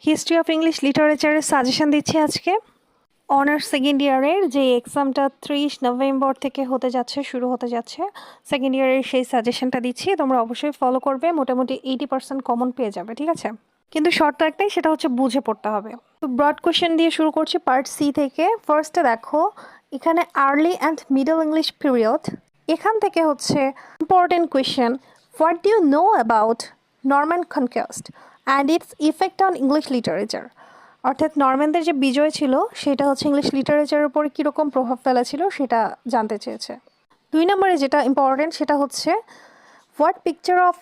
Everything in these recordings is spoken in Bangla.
হিস্ট্রি অফ ইংলিশ লিটারেচারের সাজেশন দিচ্ছি আজকে। অনার্স সেকেন্ড ইয়ারের যে এক্সামটা 30 নভেম্বর থেকে শুরু হতে যাচ্ছে, সেকেন্ড ইয়ারের সেই সাজেশনটা দিচ্ছি। তোমরা অবশ্যই ফলো করবে, মোটামুটি 80% কমন পেয়ে যাবে, ঠিক আছে? কিন্তু শর্ত একটাই, সেটা হচ্ছে বুঝে পড়তে হবে। তো ব্রড কোয়েশ্চেন দিয়ে শুরু করছি পার্ট সি থেকে। ফার্স্টে দেখো এখানে early and middle English period, এখান থেকে হচ্ছে important question, what do you know about Norman conquest and its effect on English literature. অর্থাৎ নরম্যানদের যে বিজয় ছিল সেটা হচ্ছে ইংলিশ লিটারেচারের উপরে কীরকম প্রভাব ফেলেছিল সেটা জানতে চেয়েছে। 2 নম্বরে যেটা ইম্পর্টেন্ট সেটা হচ্ছে what picture of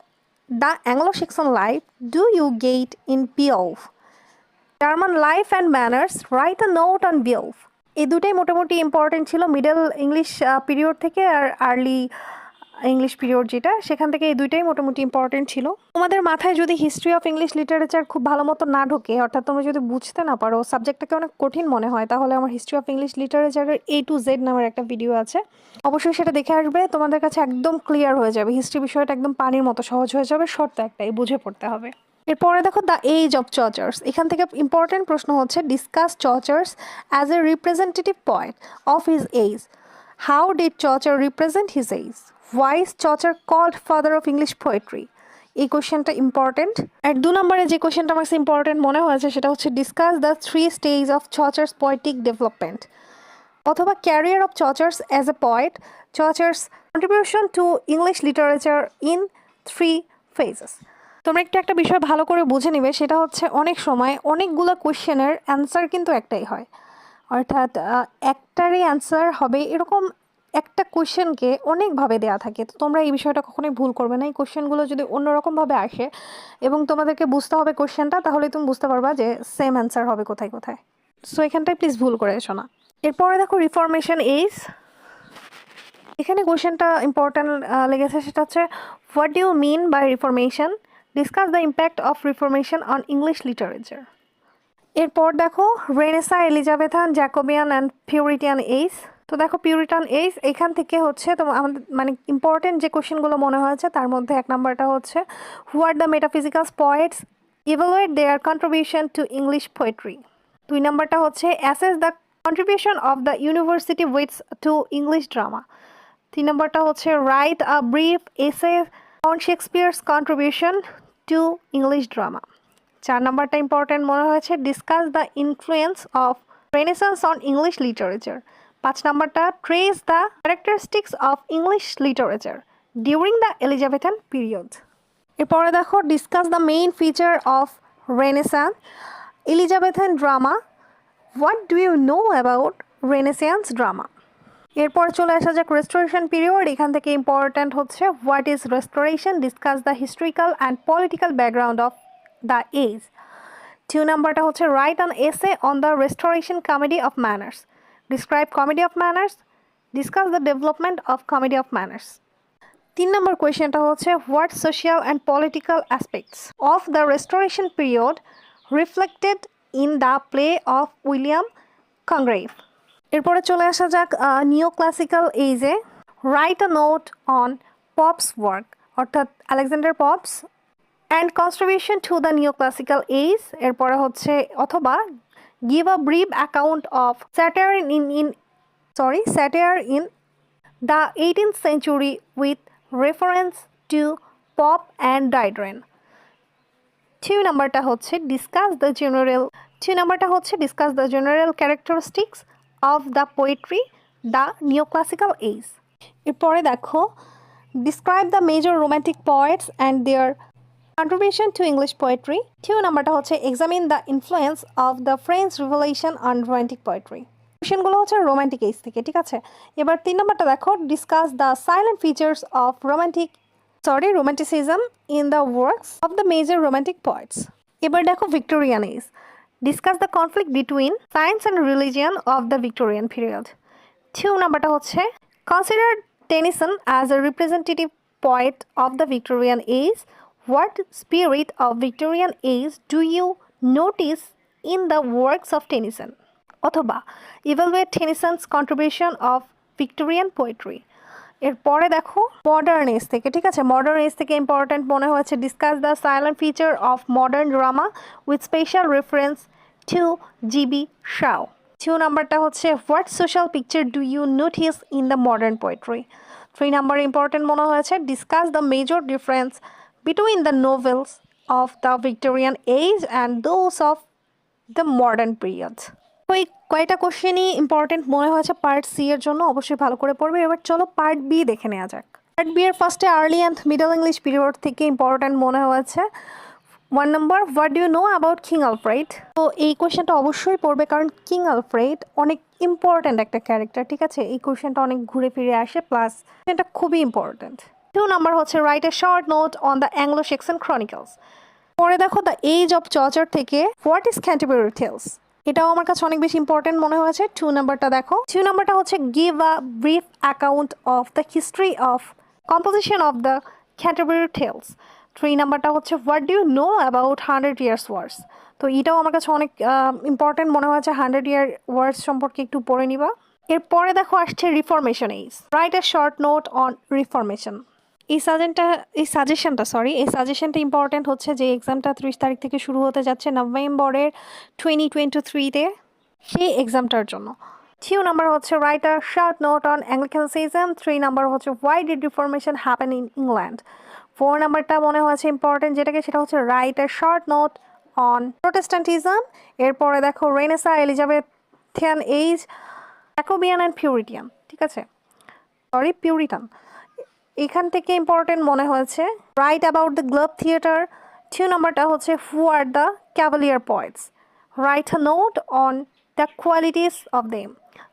the Anglo সেক্সন life do you get in বিওভ, German life and manners, right a note on বিওভ। এই দুটাই মোটামুটি ইম্পর্টেন্ট ছিল মিডল ইংলিশ পিরিয়ড থেকে, আর আর্লি ইংলিশ পিরিয়ড যেটা সেখান থেকে এই দুইটাই মোটামুটি ইম্পর্টেন্ট ছিল। তোমাদের মাথায় যদি হিস্ট্রি অফ ইংলিশ লিটারেচার খুব ভালো মতো না ঢোকে, অর্থাৎ তোমরা যদি বুঝতে না পারো, সাবজেক্টটাকে অনেক কঠিন মনে হয়, তাহলে আমার হিস্ট্রি অফ ইংলিশ লিটারেচারের A to Z নামের একটা ভিডিও আছে, অবশ্যই সেটা দেখে আসবে। তোমাদের কাছে একদম ক্লিয়ার হয়ে যাবে, হিস্ট্রি বিষয়টা একদম পানির মতো সহজ হয়ে যাবে। শর্ত একটাই, বুঝে পড়তে হবে। এরপরে দেখো দ্য এজ অফ চচার্স, এখান থেকে ইম্পর্টেন্ট প্রশ্ন হচ্ছে discuss Chaucer's as a representative point of his age, how did Chaucer represent his age, why is Chaucer called father of English poetry. এই কোয়েশ্চেনটা ইম্পর্টেন্ট। আর 2 নম্বরে যে কোয়েশ্চেনটা আমার ইম্পর্টেন্ট মনে হয়েছে সেটা হচ্ছে discuss the 3 stage of Chaucer's poetic development, অথবা career of Chaucer's as a poet, Chaucer's contribution to English literature in 3 phases। তোমরা একটা বিষয় ভালো করে বুঝে নিবে, সেটা হচ্ছে অনেক সময় অনেকগুলো কোয়েশ্চেনের অ্যান্সার কিন্তু একটাই হয়, অর্থাৎ একটারই অ্যান্সার হবে এরকম একটা কোয়েশ্চেনকে অনেকভাবে দেওয়া থাকে। তো তোমরা এই বিষয়টা কখনোই ভুল করবে না। এই কোয়েশ্চেনগুলো যদি অন্যরকমভাবে আসে এবং তোমাদেরকে বুঝতে হবে কোয়েশ্চেনটা, তাহলে তুমি বুঝতে পারবা যে সেম অ্যান্সার হবে কোথায় কোথায়। সো এখানটায় প্লিজ ভুল করে এসো না। এরপরে দেখো রিফরমেশন এজ, এখানে কোয়েশ্চেনটা ইম্পর্ট্যান্ট লেগেছে, সেটা হচ্ছে what do you mean by reformation, discuss the impact of reformation on English literature. এরপর দেখো Renaissance, Elizabethan, Jacobean and Puritan age. তো দেখো পিউরিটান এজ, এখান থেকে হচ্ছে তোমার আমাদের মানে ইম্পর্টেন্ট যে কোয়েশ্চেনগুলো মনে হয়েছে তার মধ্যে 1 নম্বরটা হচ্ছে what the metaphysical poets evaluate their contribution to English poetry. 2 নম্বরটা হচ্ছে assess the contribution of the university wits to English drama. 3 নম্বরটা হচ্ছে write a brief essay on Shakespeare's contribution to English drama. 4 নম্বরটা ইম্পর্টেন্ট মনে হয়েছে discuss the influence of Renaissance on English literature. 5 নম্বরটা trace the characteristics of English literature during the Elizabethan period. এরপরে দেখো discuss the main feature of Renaissance Elizabethan drama, what do you know about Renaissance drama. এরপর চলে আসা যাক রেস্টোরেশন পিরিয়ড, এখান থেকে ইম্পর্ট্যান্ট হচ্ছে what is restoration, discuss the historical and political background of the age. 2 নম্বরটা হচ্ছে write an essay on the restoration comedy of manners, describe comedy of manners, discuss the development of comedy of manners. 3 নম্বর কোয়েশ্চেনটা হচ্ছে what social and political aspects of the restoration period reflected in the play of William Congreve. এরপরে চলে আসা যাক নিও ক্লাসিক্যাল এজে, write a note on pops work, অর্থাৎ Alexander Pope's and contribution to the neo classical age. এরপরে হচ্ছে অথবা give a brief account of satire in the 18th century with reference to Pope and Dryden. 2 নম্বরটা হচ্ছে discuss the general characteristics of the poetry the neoclassical age. এরপরে দেখো describe the major romantic poets and their contribution to English poetry. 2 নম্বরটা হচ্ছে examine the influence of the French revolution on romantic poetry. কোয়েশ্চেনগুলো হচ্ছে রোম্যান্টিক এজ থেকে, ঠিক আছে? এবার 3 নম্বরটা দেখো discuss the silent features of romanticism in the works of the major romantic poets. এবার দেখো Victorian age, discuss the conflict between science and religion of the Victorian period. 2 নম্বরটা হচ্ছে consider Tennyson as a representative poet of the Victorian age, what spirit of Victorian age do you notice in the works of Tennyson, অথবা evaluate Tennyson's contribution of Victorian poetry. এরপরে দেখো মডার্ন এজ থেকে, ঠিক আছে, মডার্ন এজ থেকে ইম্পর্টেন্ট মনে হয়েছে discuss the silent feature of modern drama with special reference to GB Shaw. 2 নাম্বারটা হচ্ছে what social picture do you notice in the modern poetry. 3 number important মনে হয়েছে discuss the major difference between the novels of the Victorian age and those of the modern period. তো এই কয়টা কোশ্চেনই ইম্পর্টেন্ট মনে হয়েছে পার্ট সি এর জন্য, অবশ্যই ভালো করে পড়বে। এবার চলো পার্ট বি দেখে নেওয়া যাক। পার্ট বি এর ফার্স্টে early and middle English period থেকে ইম্পর্টেন্ট মনে হয়েছে 1 নম্বর what do you know about King Alfred. তো এই কোয়েশ্চেনটা অবশ্যই পড়বে কারণ কিং আলফ্রেড অনেক ইম্পর্টেন্ট একটা ক্যারেক্টার, ঠিক আছে, এই কোয়েশ্চেনটা অনেক ঘুরে ফিরে আসে, প্লাস এটা খুবই ইম্পর্টেন্ট। 2 নাম্বার হচ্ছে write a short note on the Anglo Saxon chronicles. পরে দেখো দ্য এজ অফ চর্চার থেকে হোয়াট ইজ ক্যান্টারবারি টেলস, এটাও আমার কাছে অনেক বেশি ইম্পর্টেন্ট মনে হয়েছে। 2 নাম্বারটা দেখো, 2 নাম্বারটা হচ্ছে give a brief account of the history of composition of the Canterbury tales. 3 নাম্বারটা হচ্ছে what do you know about 100 years wars. তো এটাও আমার কাছে অনেক ইম্পর্টেন্ট মনে হয়েছে, 100 ইয়ার ওয়ার্স সম্পর্কে একটু পড়ে নিবা। এরপরে দেখো আসছে reformation age, write a short note on reformation. এই সাজেশনটা ইম্পর্টেন্ট হচ্ছে যে এক্সামটা 30 তারিখ থেকে শুরু হতে যাচ্ছে নভেম্বরের 2023-তে, সেই এক্সামটার জন্য। 2 নাম্বার হচ্ছে write a short note on Anglicanism. 3 number হচ্ছে why did reformation happen in England. 4 নাম্বারটা মনে হয়েছে ইম্পর্টেন্ট যেটাকে, সেটা হচ্ছে write a short note on Protestantism. এরপরে দেখো Renaissance, Elizabethan age, Jacobean and Puritan, ঠিক আছে, পিউরিটান। এখান থেকে ইম্পর্টেন্ট মনে হয়েছে write about the Globe theatre. 2 নাম্বারটা হচ্ছে who are the cavalier poets, write a note on the qualities of them.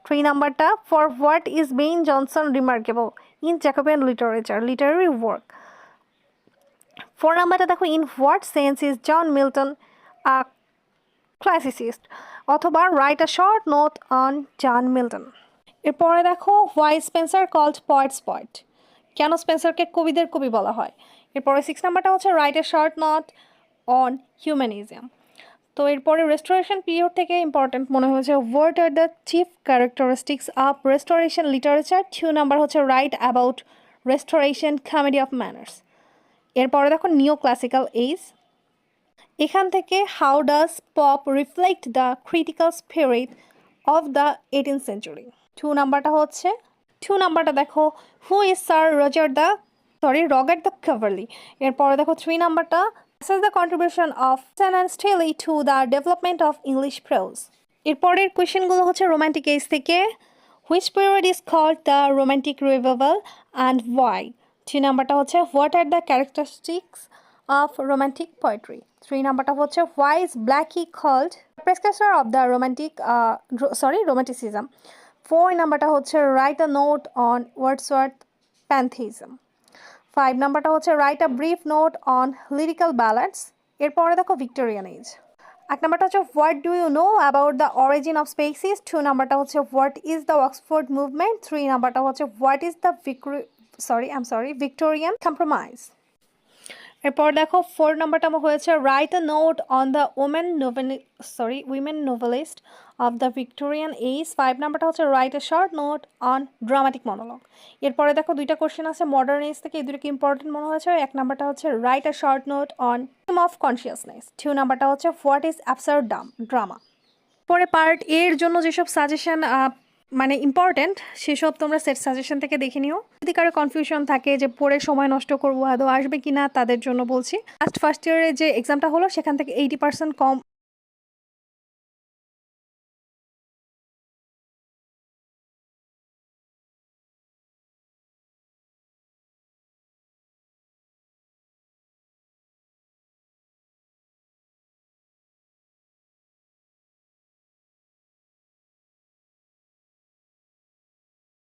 3 নাম্বারটা for what is Ben Jonson remarkable in Jacobean literary work. 4 নাম্বারটা দেখো in what sense is John Milton a classicist, অথবা write a short note on John Milton. এরপরে দেখো why Spenser called poets poet, কেন স্পেন্সারকে কবিদের কবি বলা হয়। এরপরে 6 নাম্বারটা হচ্ছে write a short note on humanism. তো এরপরে রেস্টোরেশন পিরিয়ড থেকে ইম্পর্টেন্ট মনে হয়েছে what are the chief characteristics of restoration literature. 2 number হচ্ছে write about restoration comedy of manners. এরপরে দেখো নিও ক্লাসিক্যাল এজ, এখান থেকে how does Pope reflect the critical spirit of the 18th century. 2 নাম্বারটা দেখো who is sir Roger de Coverley. এরপরে দেখো 3 নাম্বারটা assess the contribution of Sten and Staley to the development of English prose. এরপরের কোয়েশ্চেনগুলো হচ্ছে রোমান্টিক এজ থেকে, which period is called the romantic revival and why. 2 নাম্বারটা হচ্ছে what are the characteristics of romantic poetry. 3 নাম্বারটা হচ্ছে why is Blackie called precursor of the romanticism. 4 নাম্বারটা হচ্ছে write a note on Wordsworth pantheism. 5 নাম্বারটা হচ্ছে write a brief note on lyrical ballads. এরপরে দেখো ভিক্টোরিয়ান এজ। 1 নাম্বারটা হচ্ছে what do you know about the origin of species. 2 নাম্বারটা হচ্ছে what is the Oxford movement. 3 নাম্বারটা হচ্ছে what is the Victorian compromise. এরপর দেখো 4 নাম্বারটা হয়েছে write a note on the women novelist of the Victorian age. 5 নাম্বারটা হচ্ছে write a short note on dramatic monologue. এরপরে দেখো 2টা কোশ্চেন আছে মডার্ন এজ থেকে, এই দুটো কি ইম্পর্টেন্ট মনে হয়েছে। 1 নাম্বারটা হচ্ছে write a short note on of consciousness. 2 নাম্বারটা হচ্ছে হোয়াট ইজ অ্যাবসার্ড ড্রামা। পরে পার্ট এর জন্য যেসব সাজেশন মানে ইম্পর্টেন্ট সেসব তোমরা সেট সাজেশন থেকে দেখে নিও। যদি কারো কনফিউশন থাকে যে পড়ে সময় নষ্ট করবো আদৌ আসবে কি না, তাদের জন্য বলছি ফার্স্ট ইয়ারে যে এক্সামটা হলো সেখান থেকে 80% কম